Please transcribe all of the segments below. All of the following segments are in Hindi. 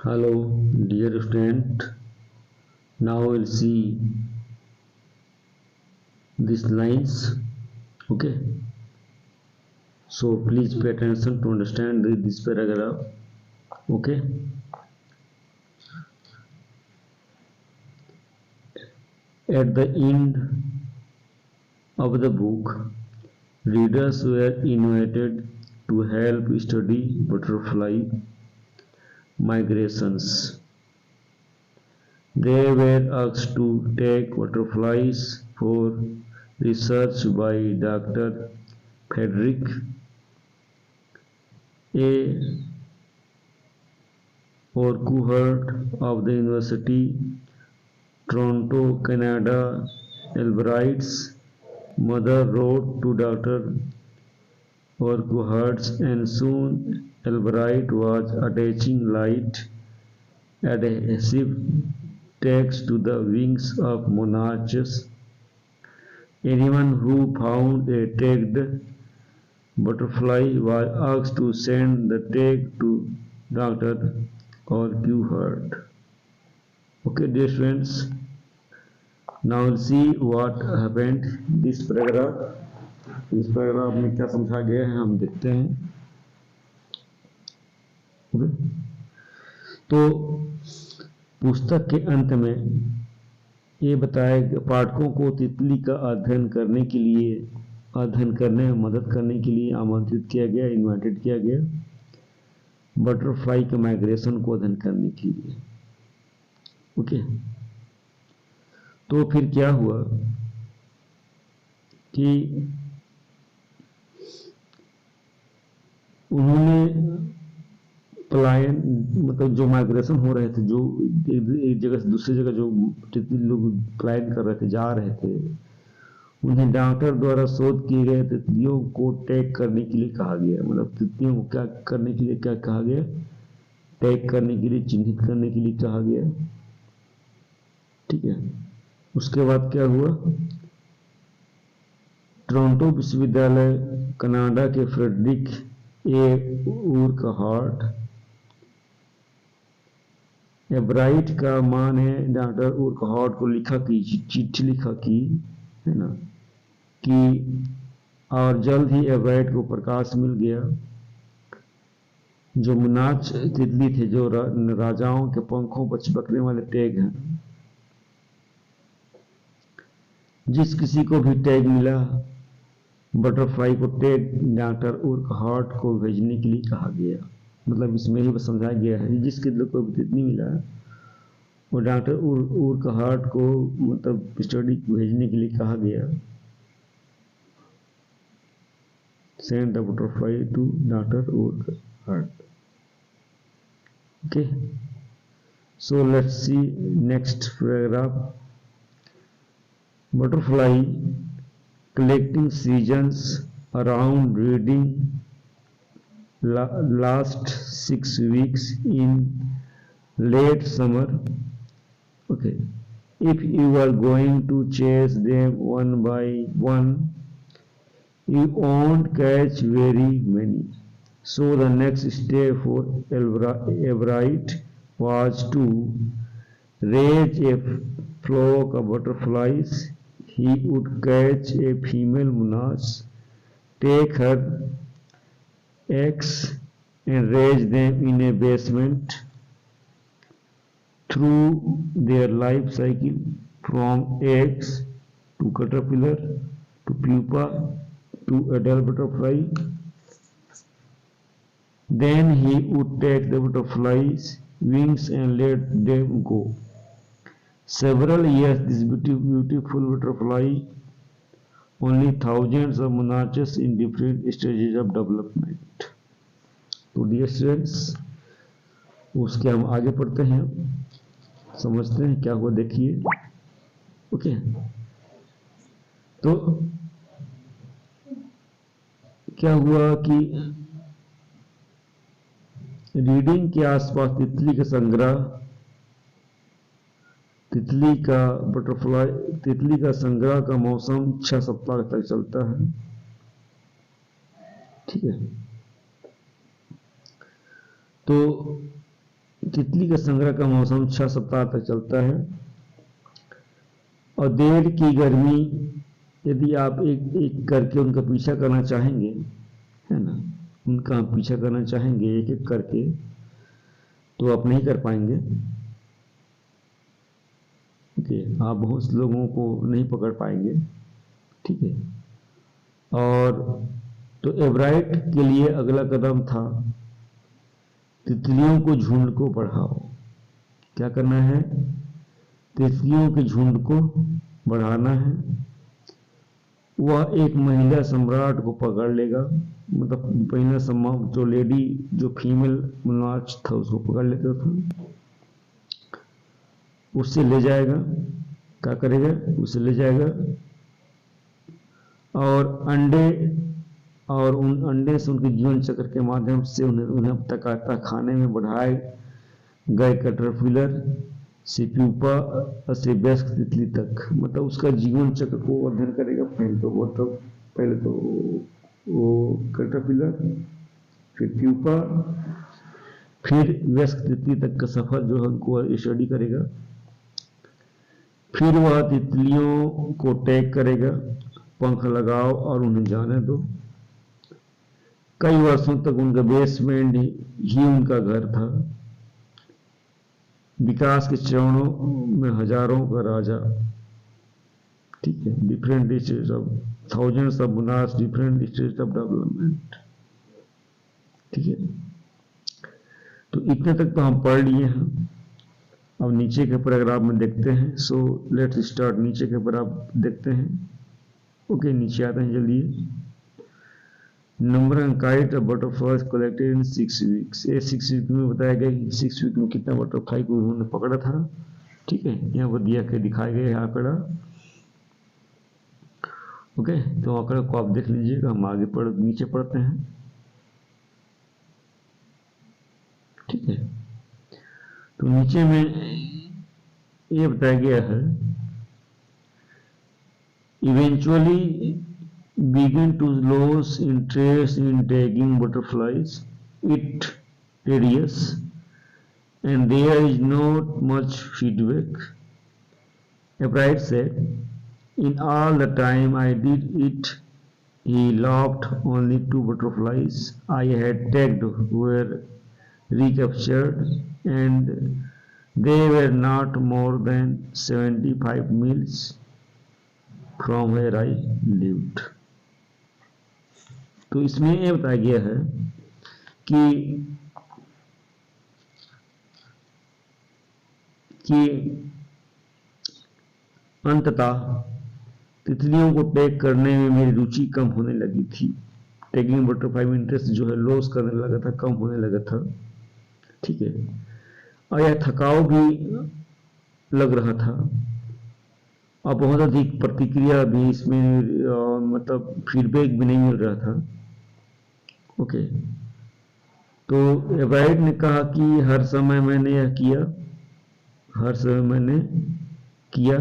Hello, dear student. Now we'll see these lines. Okay. So please pay attention to understand this paragraph. Okay. At the end of the book, readers were invited to help study butterfly migrations. They were asked to take butterflies for research by Dr. Frederick A. Urquhart of the University, Toronto, Canada. Albright's mother wrote to Dr. Urquhart, and soon Albright was attaching light adhesive tags to the wings of monarchs. Anyone who found a tagged butterfly was asked to send the tag to Dr. Urquhart. Okay, dear students, now we'll see what happened this paragraph. इस पैराग्राफ में क्या समझा गया है हम देखते हैं. ओके, तो पुस्तक के अंत में ये बताया पाठकों को तितली का अध्ययन करने में मदद करने के लिए आमंत्रित किया गया, इन्वाइटेड किया गया बटरफ्लाई के माइग्रेशन को अध्ययन करने के लिए. ओके, तो फिर क्या हुआ कि उन्होंने पलायन मतलब जो माइग्रेशन हो रहे थे, जो एक जगह से दूसरी जगह जो तितली लोग पलायन कर रहे थे, जा रहे थे, उन्हें डॉक्टर द्वारा शोध किए गए तितलियों को टैग करने के लिए कहा गया. मतलब तितलियों को क्या करने के लिए क्या कहा गया? टैग करने के लिए, चिन्हित करने के लिए कहा गया. ठीक है, उसके बाद क्या हुआ? टोरंटो विश्वविद्यालय, कनाडा के फ्रेडरिक ए. उर्कहार्ट, एब्राइट का मां ने डॉक्टर उर्कहार्ट को लिखा कि चिट्ठी लिखा कि है ना कि और जल्द ही एब्राइट को प्रकाश मिल गया. जो मुनाच तितली थे, जो राजाओं के पंखों पर चिपकने वाले टैग हैं, जिस किसी को भी टैग मिला बटरफ्लाई को टैग डॉक्टर उर्कहार्ट को भेजने के लिए कहा गया. मतलब इसमें ही समझाया गया है जिस किसी को भी तितली मिला वो डॉक्टर उर्कहार्ट को मतलब स्टडी भेजने के लिए कहा गया. Send the butterfly to doctor Urquhart. Okay, so let's see next paragraph. Butterfly collecting seasons around reading last 6 weeks in late summer. Okay, if you are going to chase them one by one, you won't catch very many. So the next step for Albright was to raise a flock of butterflies. He would catch a female monarch, take her eggs and raise them in a basement. Through their life cycle from eggs to caterpillar to pupa to adult butterfly. Then he would take the butterfly's wings and let them go. Several years this beautiful butterfly, only thousands of monarchs in different stages of development. तो डियर स्टूडेंट्स, उसके हम आगे पढ़ते हैं, समझते हैं क्या हुआ. देखिए. ओके, तो क्या हुआ कि रीडिंग के आसपास तितली का संग्रह, तितली का संग्रह का मौसम 6 सप्ताह तक चलता है. ठीक है, तो तितली का संग्रह का मौसम 6 सप्ताह तक चलता है और देर की गर्मी, यदि आप एक एक करके उनका पीछा करना चाहेंगे, है ना, उनका पीछा करना चाहेंगे एक एक करके, तो आप नहीं कर पाएंगे। ठीक है, आप बहुत लोगों को नहीं पकड़ पाएंगे। ठीक है, और तो एवराइट के लिए अगला कदम था तितलियों को झुंड को बढ़ाओ। क्या करना है? तितलियों के झुंड को बढ़ाना है। वह एक महिला सम्राट को पकड़ लेगा, मतलब महिला सम्राट जो लेडी, जो फीमेल मोनार्च था उसको पकड़ लेता था, उससे ले जाएगा। क्या करेगा? उसे ले जाएगा और अंडे, और उन अंडे से उनके जीवन चक्र के माध्यम से उन्हें तक खाने में बढ़ाए गए कैटरपिलर से प्यूपा से वयस्क तितली तक, मतलब उसका जीवन चक्र को अध्ययन करेगा। पहले तो वो कैटरपिलर, फिर प्यूपा, फिर वयस्क तितली तक का सफर जो है उनको स्टडी करेगा। फिर वह तितलियों को टैग करेगा, पंख लगाओ और उन्हें जाने दो। कई वर्षों तक उनका बेसमेंट ही उनका घर था। विकास के चरणों में हजारों का राजा, ठीक है, different stage of thousands of monarchs, different stage of development. ठीक है, तो इतने तक तो हम पढ़ लिए हैं। अब नीचे के पैराग्राफ में देखते हैं। So let's start. नीचे के पैराग्राफ देखते हैं। ओके, नीचे आते हैं जल्दी। Number and kite of butterflies collected in 6 weeks. ये 6 वीक में बताया गया कि 6 वीक में कितना बटरफ्लाई को उन्होंने पकड़ा था। ठीक है, यहाँ पर दिया के दिखाए गए आंकड़ा। ओके, तो आंकड़ा को आप देख लीजिएगा। हम आगे नीचे पढ़ते हैं। ठीक है, तो नीचे में ये बताया गया है, eventually begin to lose interest in tagging butterflies. It tedious and there is not much feedback. Ebright said, in all the time I did it, he laughed. Only 2 butterflies I had tagged were recaptured, and they were not more than 75 miles from where I lived. तो इसमें यह बताया गया है कि अंततः तितलियों को टैग करने में मेरी रुचि कम होने लगी थी। टैगिंग बटरफ्लाई में इंटरेस्ट जो है लॉस करने लगा था, कम होने लगा था। ठीक है, और यह थकाऊ भी लग रहा था और बहुत अधिक प्रतिक्रिया भी इसमें, मतलब फीडबैक भी नहीं मिल रहा था। ओके, तो एवराइट ने कहा कि हर समय मैंने यह किया, हर समय मैंने किया।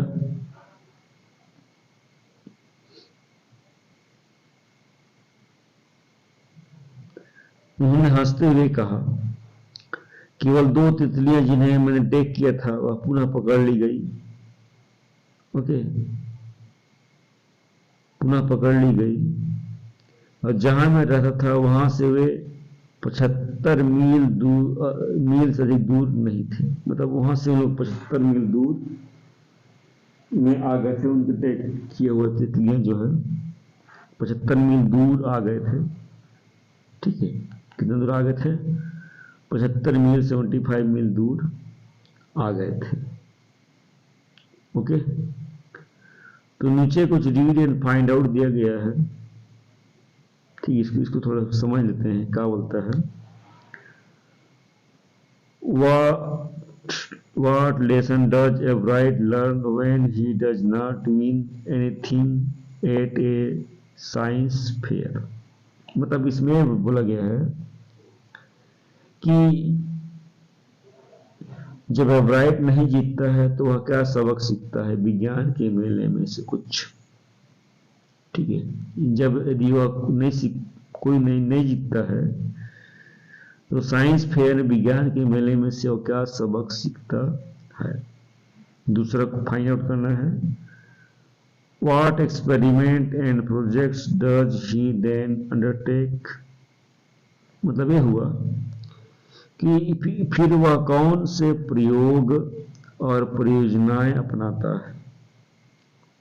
उन्होंने हंसते हुए कहा, केवल 2 तितलियां जिन्हें मैंने टैग किया था वह पुनः पकड़ ली गई। ओके, पुनः पकड़ ली गई और जहां मैं रहता था वहां से वे 75 मील से अधिक दूर नहीं थे। मतलब वहां से लोग 75 मील दूर में आ गए थे। उनके टैग किए हुए तितलियां जो है 75 मील दूर आ गए थे। ठीक है, कितने दूर आ गए थे? 75 मील, 75 मील दूर आ गए थे। ओके, तो नीचे कुछ रीड एंड फाइंड आउट दिया गया है। ठीक, इसको थोड़ा समझ लेते हैं क्या बोलता है। What lesson does Ebright learn when he does not win anything at a science fair? मतलब इसमें बोला गया है कि जब एवराइट नहीं जीतता है तो वह क्या सबक सीखता है विज्ञान के मेले में से कुछ। ठीक है, जब यदि वह कोई नहीं जीतता है तो साइंस फेयर विज्ञान के मेले में से वो क्या सबक सीखता है। दूसरा को फाइंड आउट करना है। What experiment and projects does he then undertake. मतलब ये हुआ कि फिर वह कौन से प्रयोग और परियोजनाएं अपनाता है।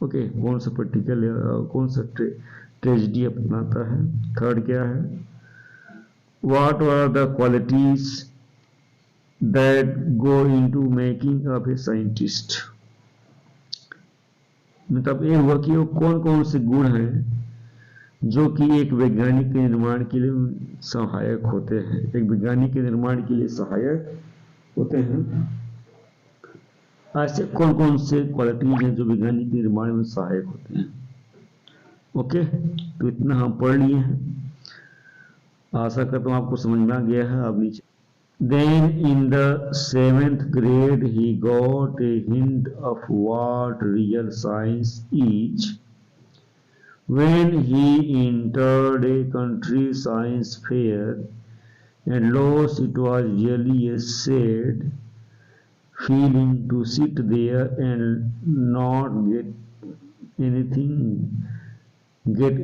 ओके, कौन सा पर्टिकुलर कौन सा ट्रेजेडी अपनाता है। थर्ड क्या है, what are the qualities that go into making of a scientist. मतलब ये हुआ कि वो कौन कौन से गुण हैं जो कि एक वैज्ञानिक के निर्माण के लिए सहायक होते हैं, एक वैज्ञानिक के निर्माण के लिए सहायक होते हैं। ऐसे कौन कौन से क्वालिटीज हैं जो वैज्ञानिक के निर्माण में सहायक होते हैं। ओके, तो इतना हम पढ़ लिए हैं। आशा करता हूँ आपको समझ में आ गया है। अब नीचे Then in the 7th grade he got a hint of what real science is. When he entered a country science fair and lost, it was really a sad feeling to sit there and not get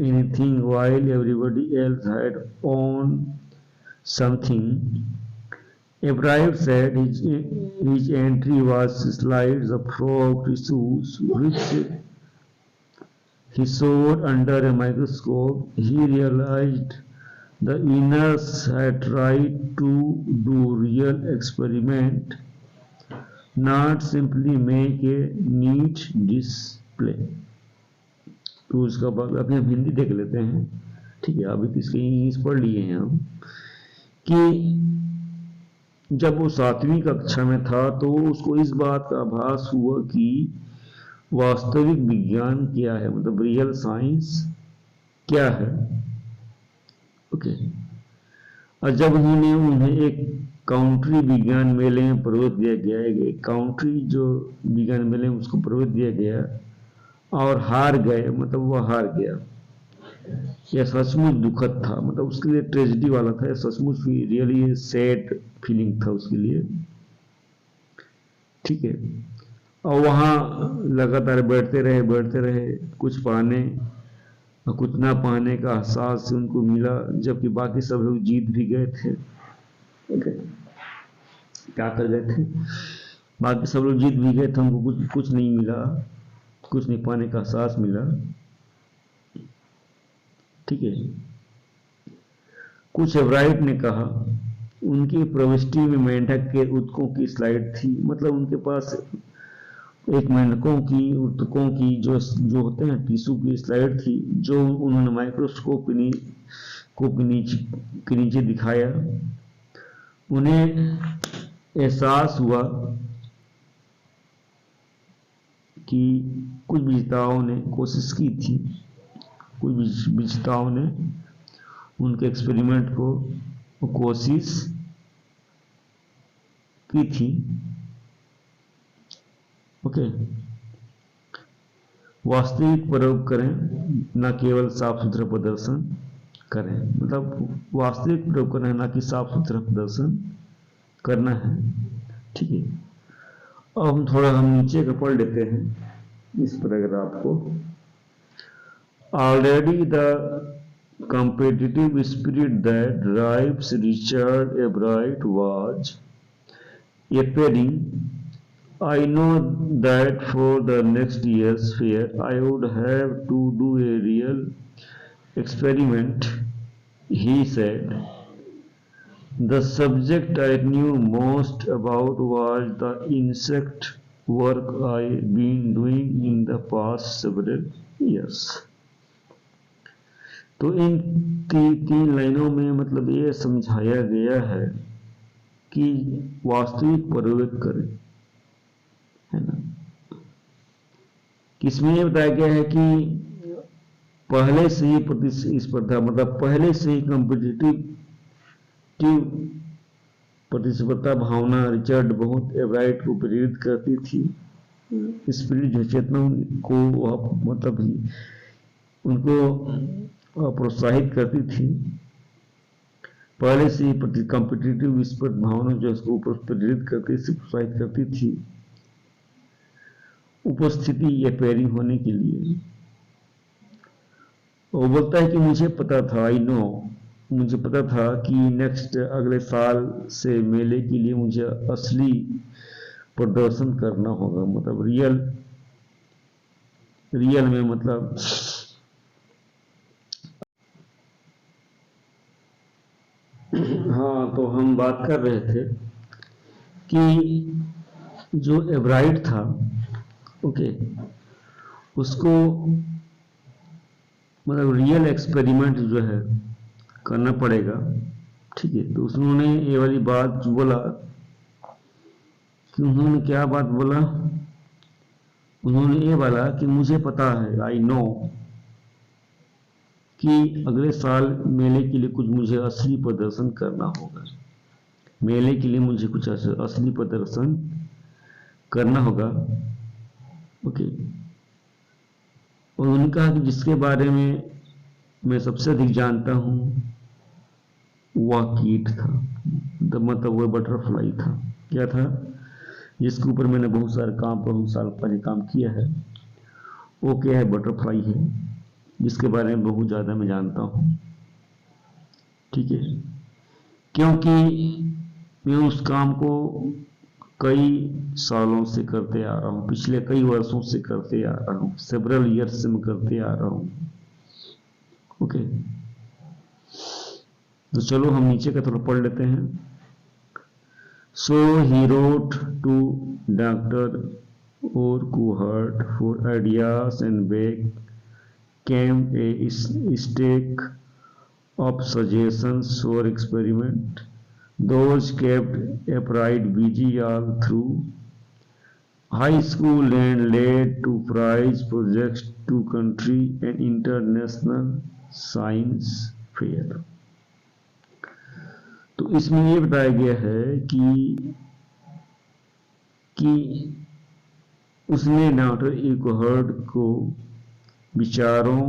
anything while everybody else had on something. Abraham said his entry was slides of frog tissues which he saw under a microscope. He realized the winners had tried to do real experiment, not simply make a neat display. तो उसका बाद अभी हम हिंदी देख लेते हैं। ठीक है, अभी तो इसके इंग्लिश पढ़ लिए हैं हम कि जब वो 7वीं कक्षा में था तो उसको इस बात का आभास हुआ कि वास्तविक विज्ञान क्या है, मतलब रियल साइंस क्या है। ओके, और जब उन्हें एक काउंट्री विज्ञान मेले में प्रवेश दिया गया, एक काउंट्री जो विज्ञान मेले में उसको प्रवेश दिया गया और हार गए, मतलब वो हार गया। यह सचमुच दुखद था, मतलब उसके लिए ट्रेजेडी वाला था। सचमुच रियली सैड फीलिंग था उसके लिए। ठीक है, और वहाँ लगातार बैठते रहे, कुछ पाने और कुछ ना पाने का एहसास उनको मिला, जबकि बाकी सब लोग जीत भी गए थे। ओके, क्या कर गए थे, बाकी सब लोग जीत भी गए थे, उनको कुछ नहीं मिला, कुछ नहीं पाने का एहसास मिला। ठीक है, कुछ एवराइट ने कहा उनकी प्रविष्टि में मेंढक के ऊतकों की स्लाइड थी। मतलब उनके पास एक मेंढकों की ऊतकों की जो होते हैं टिश्यू की स्लाइड थी, जो उन्होंने माइक्रोस्कोप के नीचे दिखाया। उन्हें एहसास हुआ कि कुछ विजेताओं ने कोशिश की थी, कुछ विजेताओं ने उनके एक्सपेरिमेंट को कोशिश की थी। ओके, वास्तविक प्रयोग करें, न केवल साफ सुथरा प्रदर्शन करें। मतलब वास्तविक प्रयोग करें, ना कि साफ सुथरा प्रदर्शन करना है। ठीक है, अब हम नीचे का पढ़ लेते हैं इस पैराग्राफ को। Already the competitive spirit that drives Richard Ebright was appearing. I know that for the next year's fair I would have to do a real experiment, he said. The subject I knew most about was the insect work I've been doing in the past several years. तो इन तीन लाइनों में मतलब ये समझाया गया है कि वास्तविक प्रयोग करें, है ना। किसमें ये बताया गया है कि पहले से ही प्रतिस्पर्धा, मतलब पहले से ही कॉम्पिटिटिव प्रतिस्पर्धा भावना रिचर्ड बहुत एवराइट को प्रेरित करती थी। स्पिरिट जो चेतना को मतलब उनको प्रोत्साहित करती थी। पहले से ही कॉम्पिटिटिव विस्फोट भावना जो उसको ऊपर प्रेरित करती से प्रोत्साहित करती थी उपस्थिति या पेयरिंग होने के लिए। वो बोलता है कि मुझे पता था, आई नो, मुझे पता था कि नेक्स्ट अगले साल से मेले के लिए मुझे असली प्रदर्शन करना होगा, मतलब रियल में मतलब हाँ, तो हम बात कर रहे थे कि जो एब्राइट था, ओके, उसको मतलब रियल एक्सपेरिमेंट जो है करना पड़ेगा, ठीक है। तो उन्होंने ये वाली बात बोला कि उन्होंने क्या बात बोला, उन्होंने ये बोला कि मुझे पता है, आई नो, कि अगले साल मेले के लिए कुछ मुझे असली प्रदर्शन करना होगा, मेले के लिए मुझे कुछ असली प्रदर्शन करना होगा, ओके। और उन्होंने कहा कि जिसके बारे में मैं सबसे अधिक जानता हूं वह कीट था, मतलब वह बटरफ्लाई था। क्या था? जिसके ऊपर मैंने बहुत साल पहले काम किया है, वो क्या है? बटरफ्लाई है, जिसके बारे में बहुत ज़्यादा मैं जानता हूँ, ठीक है। क्योंकि मैं उस काम को कई सालों से करते आ रहा हूँ, पिछले कई वर्षों से करते आ रहा हूँ, सेवरल ईयर्स से मैं करते आ रहा हूँ, ओके। तो चलो हम नीचे का थोड़ा पढ़ लेते हैं। सो ही रोट टू डॉक्टर और Cohort for ideas and back came a stack of suggestions for experiment. Those kept Upright busy all through high school and led to prize projects to country and international science fair. तो इसमें ये बताया गया है कि उसने डॉक्टर Cohort को विचारों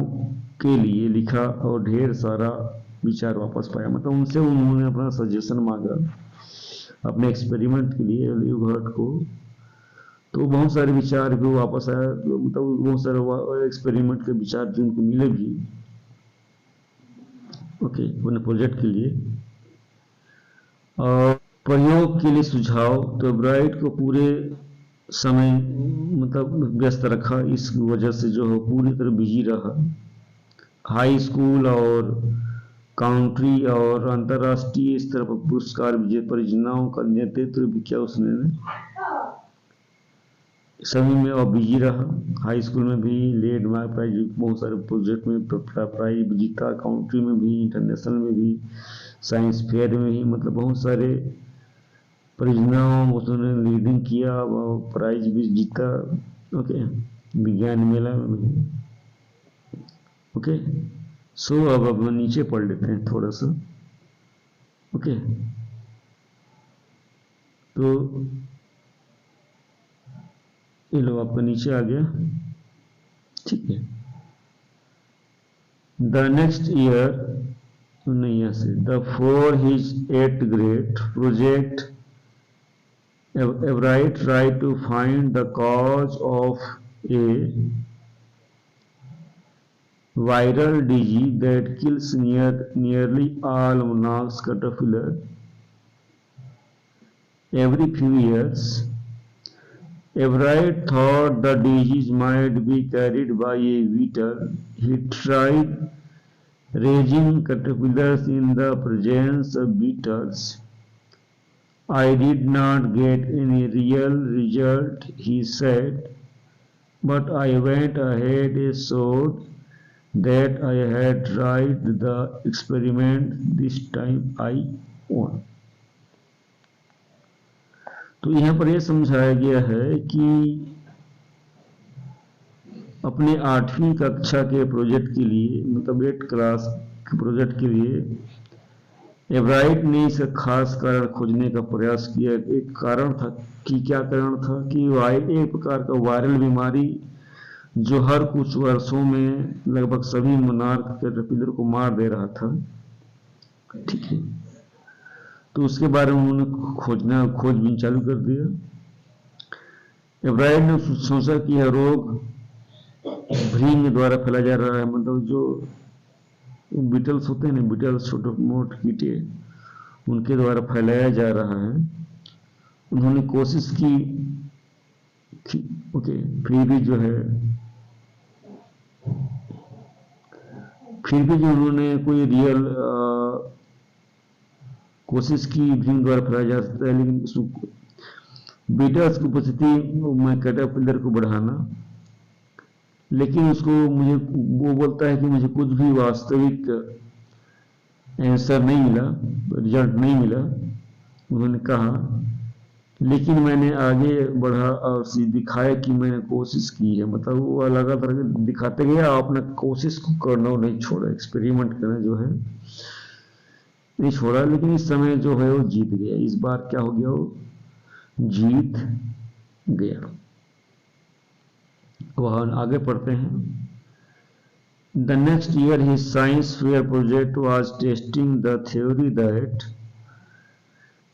के लिए लिखा और ढेर सारा विचार वापस पाया, मतलब उनसे उन्होंने अपना सजेशन मांगा अपने एक्सपेरिमेंट के लिए Cohort को, तो बहुत सारे विचार भी वापस आया, मतलब बहुत सारे एक्सपेरिमेंट के विचार जो उनको मिले भी, ओके, अपने प्रोजेक्ट के लिए और प्रयोग के लिए सुझाव। तो ब्राइट को पूरे समय मतलब व्यस्त रखा, इस वजह से जो है पूरी तरह बिजी रहा। हाई स्कूल और काउंट्री और अंतर्राष्ट्रीय स्तर पर पुरस्कार विजय परियोजनाओं का नेतृत्व भी किया उसने, सभी में और बिजी रहा। हाई स्कूल में भी लेड मार्क प्राइज, बहुत सारे प्रोजेक्ट में प्राइज जीता, काउंट्री में भी, इंटरनेशनल में भी, साइंस फेयर में ही, मतलब बहुत सारे परियोजनाओं उसने लीडिंग किया और प्राइज भी जीता, ओके, विज्ञान मेला में भी, ओके। सो अब नीचे पढ़ लेते हैं थोड़ा सा, ओके। तो ये लो आपका नीचे आ गया, ठीक है। द नेक्स्ट ईयर, नहीं यहाँ से, the for his 8th grade project Upright tried to find the cause of a viral disease that kills nearly all monarchs caterpillar every few years. Upright thought the disease might be carried by a beetle. He tried raising caterpillars in the presence of beetles. I did not get any real result, he said, but I went ahead and showed that I had tried the experiment. This time I won. तो यहाँ पर यह समझाया गया है कि अपने 8वीं कक्षा के प्रोजेक्ट के लिए, मतलब 8th क्लास के प्रोजेक्ट के लिए एब्राइट ने इसका खास कारण खोजने का प्रयास किया। एक कारण था कि क्या कारण था कि एक प्रकार का वायरल बीमारी जो हर कुछ वर्षों में लगभग सभी मोनार्क कैटरपिलर को मार दे रहा था, ठीक है। तो उसके बारे में उन्होंने खोजबीन चालू कर दिया। एब्राइड ने सोचा कि यह रोग भ्रीण द्वारा फैला जा रहा है, मतलब जो बीटल्स होते हैं ना, बीटल्स छोटे मोटे कीटे, उनके द्वारा फैलाया जा रहा है। उन्होंने कोशिश की ओके, फिर भी जो उन्होंने कोई रियल कोशिश की भ्रीण द्वारा फैलाया जा सकता है, लेकिन बीटल्स की उपस्थिति में कैटरपिलर को बढ़ाना, लेकिन उसको वो बोलता है कि मुझे कुछ भी वास्तविक आंसर नहीं मिला, रिजल्ट नहीं मिला। उन्होंने कहा, लेकिन मैंने आगे बढ़ा और दिखाया कि मैंने कोशिश की है। मतलब वो लगातार दिखाते गए, आपने कोशिश को करना नहीं छोड़ा, एक्सपेरिमेंट करना जो है नहीं छोड़ा। लेकिन इस समय जो है वो जीत गया। इस बार क्या हो गया, वो जीत गया। वह आगे पढ़ते हैं। The next year his science fair project was testing the theory that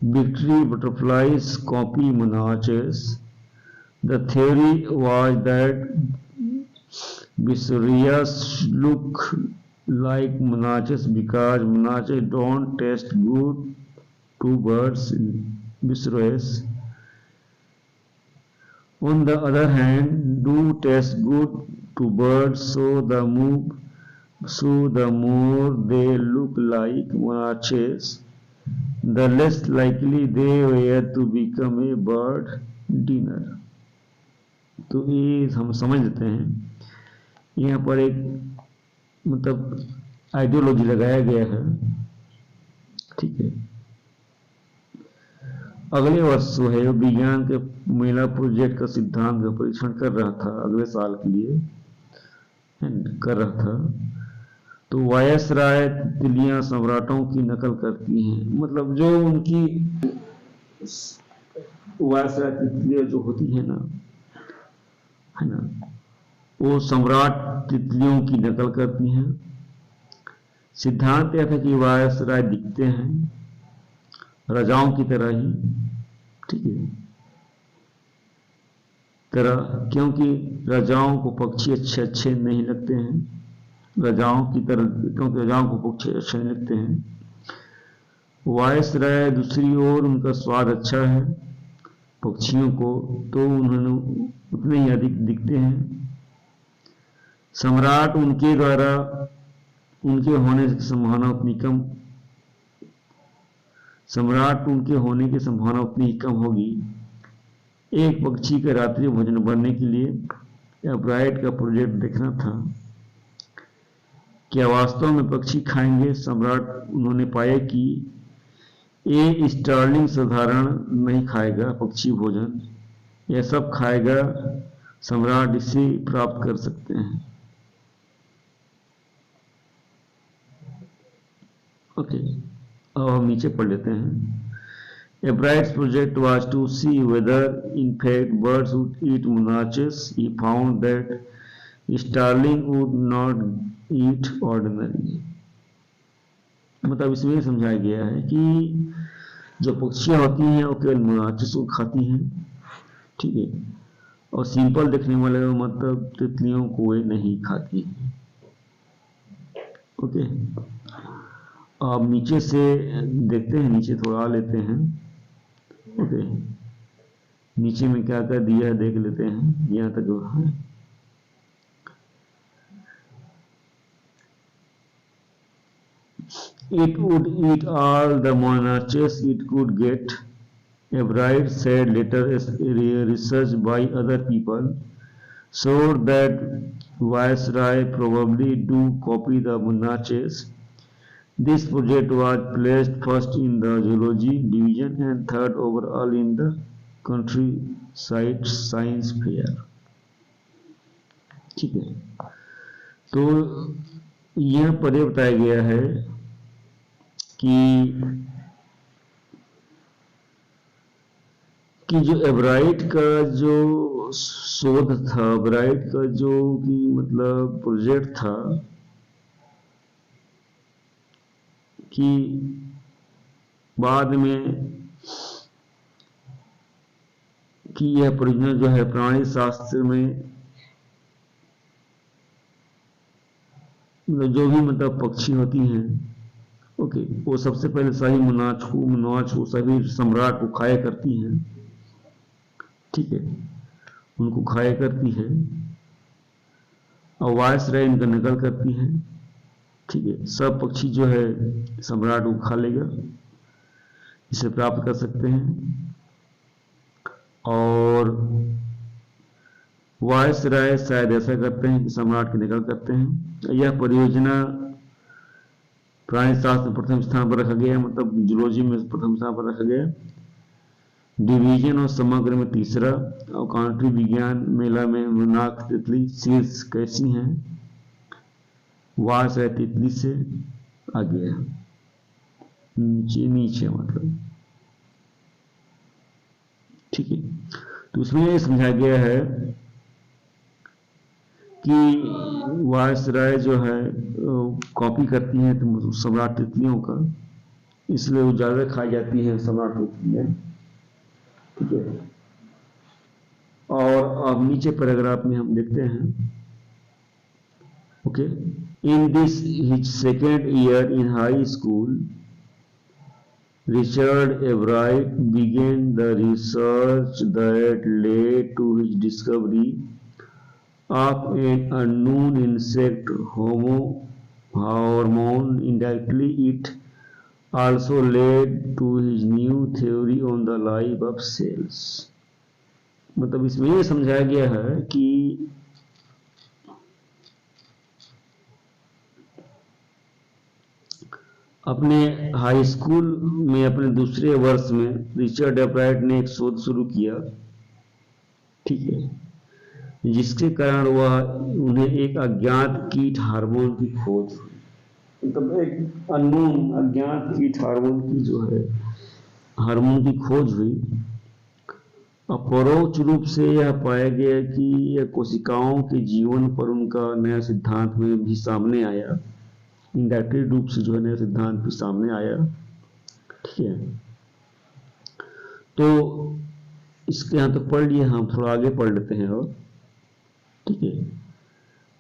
victory butterflies copy monaches. The theory was that Viserias look like monaches because monaches don't taste good to birds. Viserias, on the other hand, do taste good to birds, so the more they look like monaches, the less likely they were to become a bird dinner. तो ये हम समझ लेते हैं, यहाँ पर एक मतलब आइडियोलॉजी लगाया गया है, ठीक है। अगले वर्ष जो है विज्ञान के मेला प्रोजेक्ट का सिद्धांत का परीक्षण कर रहा था, अगले साल के लिए कर रहा था। तो वायसराय तितलियां सम्राटों की नकल करती हैं, मतलब जो उनकी वायसराय तितलियां जो होती है ना, वो सम्राट तितलियों की नकल करती हैं। सिद्धांत यह था कि वायसराय दिखते हैं राजाओं की तरह ही, ठीक है, क्योंकि राजाओं को पक्षी अच्छे नहीं लगते हैं, क्योंकि राजाओं को पक्षी अच्छे नहीं लगते हैं। वायसराय दूसरी ओर उनका स्वाद अच्छा है पक्षियों को, तो उन्होंने उतने ही अधिक दिखते हैं। सम्राट उनके होने की संभावना उतनी ही कम होगी। एक पक्षी का रात्रि भोजन बनने के लिए एब्राइड का प्रोजेक्ट देखना था। क्या वास्तव में पक्षी खाएंगे सम्राट? उन्होंने पाया कि ये स्टार्लिंग साधारण नहीं खाएगा पक्षी भोजन, यह सब खाएगा सम्राट इसे प्राप्त कर सकते हैं। ओके, अब हम नीचे पढ़ लेते हैं। Ebrard's project was to see whether in fact birds would eat monaches. He found that starling would not eat ordinary. मतलब इसमें समझाया गया है कि जो पक्षियां होती हैं वो केवल मोनाचेस को खाती हैं, ठीक है, और सिंपल देखने वाले मतलब तितलियों को वे नहीं खाती हैं। ओके, अब नीचे से देखते हैं, नीचे थोड़ा आ लेते हैं। ओके, नीचे में क्या क्या दिया है देख लेते हैं, यहाँ तक है। It would eat all the monaches it could get. Ebrard said later research by other people showed that Viceroy probably do copy the monaches. This project was placed first in the zoology division and third overall in the countryside science fair. ठीक है, तो यह पर बताया गया है कि जो एब्राइड का जो शोध था, एब्राइड का जो कि मतलब प्रोजेक्ट था कि बाद में कि यह परियोजना जो है प्राणी शास्त्र में जो भी मतलब पक्षी होती हैं, ओके, वो सबसे पहले सही मुनाच को सभी सम्राट को खाया करती हैं, ठीक है, उनको खाया करती है और वायसराय इनका नकल करती है, ठीक है। सब पक्षी जो है सम्राट को खा लेगा, इसे प्राप्त कर सकते हैं। और वायसराय शायद ऐसा करते हैं कि सम्राट की नकल करते हैं। यह परियोजना प्राणी शास्त्र में प्रथम स्थान पर रखा गया, मतलब जूलॉजी में प्रथम स्थान पर रखा गया, डिवीजन और समग्र में तीसरा, और काउंट्री विज्ञान मेला में मुनाक तितली शीर्ष कैसी हैं, वायसराय तितली से आगे है, नीचे मतलब, ठीक है। तो उसमें यह समझाया गया है कि वायसराय जो है कॉपी करती हैं तो सम्राट तितलियों का, इसलिए वो ज्यादा खाई जाती हैं सम्राट तितलियां, ठीक है। और अब नीचे पैराग्राफ में हम देखते हैं, okay, in this his second year in high school Richard Everett began the research that led to his discovery of an unknown insect hormone. Indirectly, it also led to his new theory on the life of cells. मतलब इसमें यह समझाया गया है कि अपने हाई स्कूल में अपने दूसरे वर्ष में रिचर्ड एवराइट ने एक शोध शुरू किया, ठीक है, जिसके कारण उन्हें एक अज्ञात कीट हार्मोन की खोज हुई। मतलब एक अननोन अज्ञात कीट हार्मोन की जो है हार्मोन की खोज हुई। परोक्ष रूप से यह पाया गया कि यह कोशिकाओं के जीवन पर उनका नया सिद्धांत में भी सामने आया, इंडायरेक्ट रूप से जो है नया सिद्धांत भी सामने आया, ठीक है। तो इसके यहाँ तो पढ़ लिए, हम थोड़ा आगे पढ़ लेते हैं और, ठीक है।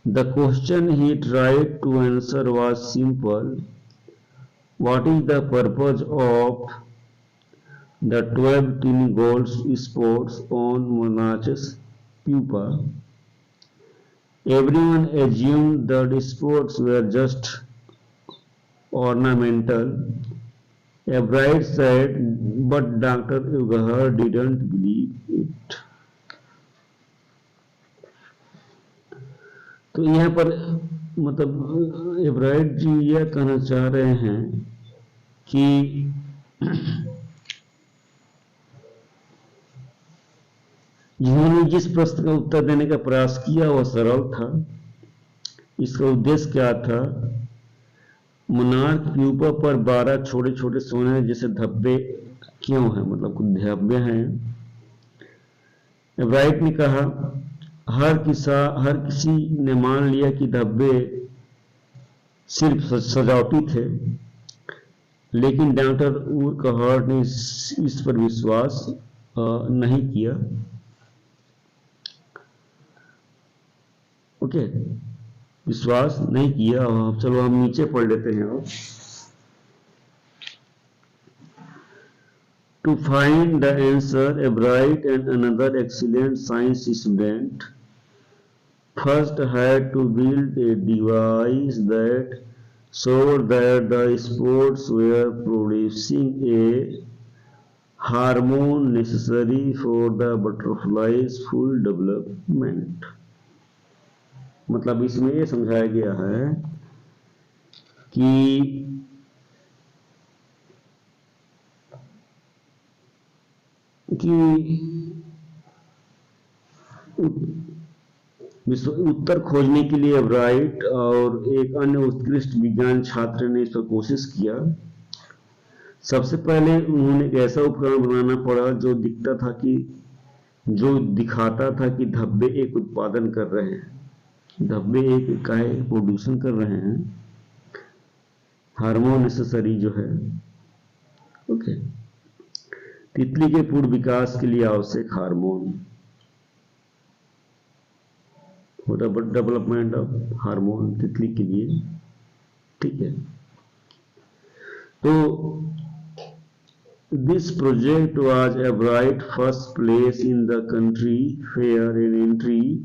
The question he tried to answer was simple, what is the purpose of the 12 tiny gold spots on monarch's pupa? Everyone assumed that spots were just ornamental. Everett said, but Dr. Ughar didn't believe it. तो यहाँ पर मतलब एवराइट जी यह कहना चाह रहे हैं कि जिन्होंने जिस प्रश्न का उत्तर देने का प्रयास किया वह सरल था। इसका उद्देश्य क्या था? मोनार्क प्यूपा पर 12 छोटे छोटे सोने जैसे धब्बे क्यों हैं, मतलब कुछ धब्बे हैं। एवराइट ने कहा, हर किसी ने मान लिया कि धब्बे सिर्फ सजावटी थे, लेकिन डॉक्टर उरकहार्ट ने इस पर विश्वास नहीं किया। ओके, विश्वास नहीं किया। चलो हम नीचे पढ़ लेते हैं। To find the answer, Everett and another excellent science student first had to build a device that showed that the spots were producing a hormone necessary for the butterfly's full development. मतलब इसमें यह समझाया गया है कि उत्तर खोजने के लिए एवराइट और एक अन्य उत्कृष्ट विज्ञान छात्र ने इस पर कोशिश किया। सबसे पहले उन्होंने एक ऐसा उपकरण बनाना पड़ा जो दिखाता था कि धब्बे एक उत्पादन कर रहे हैं, धब्बे एक इकाई प्रोड्यूसन कर रहे हैं, हार्मोन नेसेसरी जो है ओके। तितली के पूर्ण विकास के लिए आवश्यक हार्मोन, होता है डेवलपमेंट ऑफ हार्मोन तितली के लिए, ठीक है। तो this project was a bright first place in the country fair and entry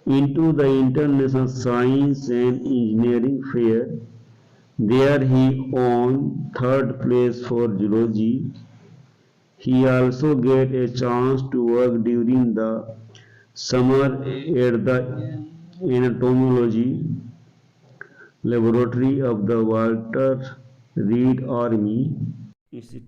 into the International Science and Engineering Fair. There he won third place for zoology. He also get a chance to work during the summer at the entomology laboratory of the Walter Reed Army Institute.